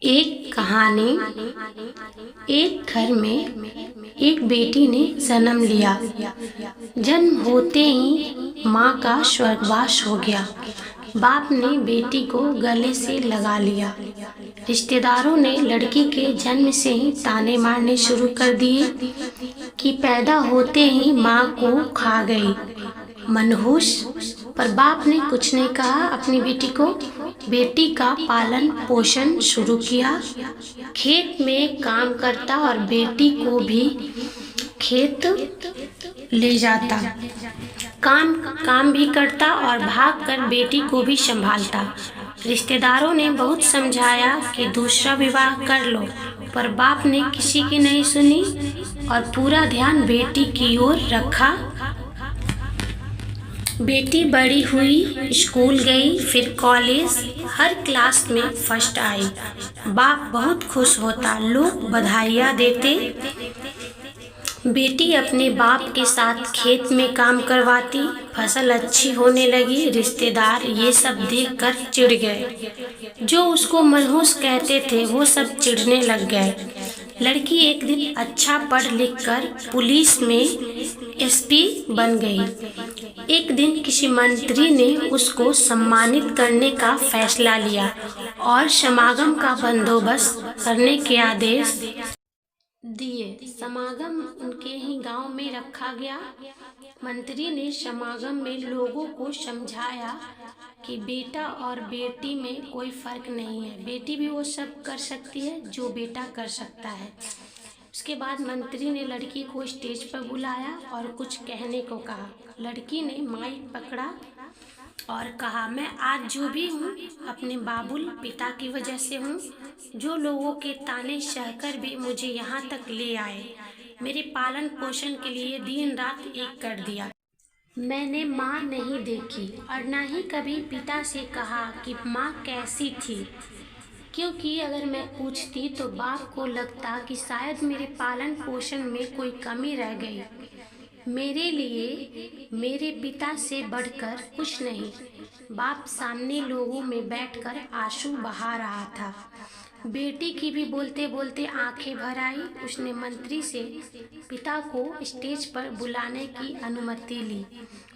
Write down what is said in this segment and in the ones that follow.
एक कहानी। एक घर में एक बेटी ने जन्म लिया। जन्म होते ही माँ का स्वर्गवास हो गया। बाप ने बेटी को गले से लगा लिया। रिश्तेदारों ने लड़की के जन्म से ही ताने मारने शुरू कर दिए कि पैदा होते ही माँ को खा गई मनहूस। पर बाप ने कुछ नहीं कहा। अपनी बेटी को बेटी का पालन पोषण शुरू किया। खेत में काम करता और बेटी को भी खेत ले जाता। काम भी करता और भाग कर बेटी को भी संभालता। रिश्तेदारों ने बहुत समझाया कि दूसरा विवाह कर लो, पर बाप ने किसी की नहीं सुनी और पूरा ध्यान बेटी की ओर रखा। बेटी बड़ी हुई, स्कूल गई, फिर कॉलेज, हर क्लास में फर्स्ट आई। बाप बहुत खुश होता, लोग बधाइयाँ देते। बेटी अपने बाप के साथ खेत में काम करवाती, फसल अच्छी होने लगी। रिश्तेदार ये सब देखकर चिढ़ गए। जो उसको मनहूस कहते थे वो सब चिढ़ने लग गए। लड़की एक दिन अच्छा पढ़ लिख कर पुलिस में एसपी बन गई। एक दिन किसी मंत्री ने उसको सम्मानित करने का फैसला लिया और समागम का बंदोबस्त करने के आदेश दिए। समागम उनके ही गांव में रखा गया। मंत्री ने समागम में लोगों को समझाया कि बेटा और बेटी में कोई फर्क नहीं है। बेटी भी वो सब कर सकती है जो बेटा कर सकता है। उसके बाद मंत्री ने लड़की को स्टेज पर बुलाया और कुछ कहने को कहा। लड़की ने माइक पकड़ा और कहा, मैं आज जो भी हूँ अपने बाबुल पिता की वजह से हूँ, जो लोगों के ताने सहकर भी मुझे यहाँ तक ले आए, मेरे पालन पोषण के लिए दिन रात एक कर दिया। मैंने माँ नहीं देखी और ना ही कभी पिता से कहा कि माँ कैसी थी, क्योंकि अगर मैं पूछती तो बाप को लगता कि शायद मेरे पालन पोषण में कोई कमी रह गई। मेरे लिए मेरे पिता से बढ़कर कुछ नहीं। बाप सामने लोगों में बैठकर आंसू बहा रहा था। बेटी की भी बोलते बोलते आंखें भर आई। उसने मंत्री से पिता को स्टेज पर बुलाने की अनुमति ली।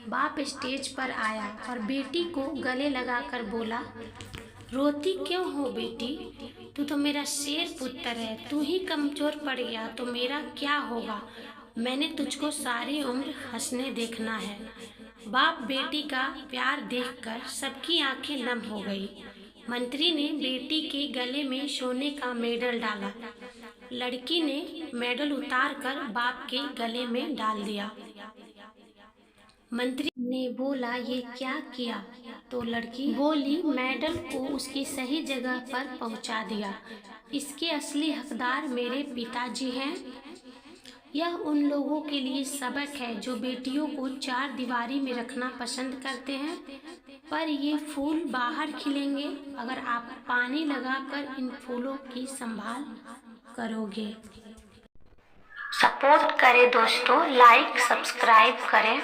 बाप स्टेज पर आया और बेटी को गले लगाकर बोला, रोती क्यों हो बेटी? तू तो मेरा शेर पुत्र है। तू ही कमजोर पड़ गया तो मेरा क्या होगा? मैंने तुझको सारी उम्र हंसने देखना है। बाप बेटी का प्यार देखकर सबकी आंखें नम हो गई। मंत्री ने बेटी के गले में सोने का मेडल डाला। लड़की ने मेडल उतार कर बाप के गले में डाल दिया। मंत्री ने बोला, ये क्या किया? तो लड़की बोली, मेडल को उसकी सही जगह पर पहुंचा दिया। इसके असली हकदार मेरे पिताजी हैं। यह उन लोगों के लिए सबक है जो बेटियों को चार दीवारी में रखना पसंद करते हैं, पर ये फूल बाहर खिलेंगे अगर आप पानी लगाकर इन फूलों की संभाल करोगे। सपोर्ट करें दोस्तों, लाइक सब्सक्राइब करें।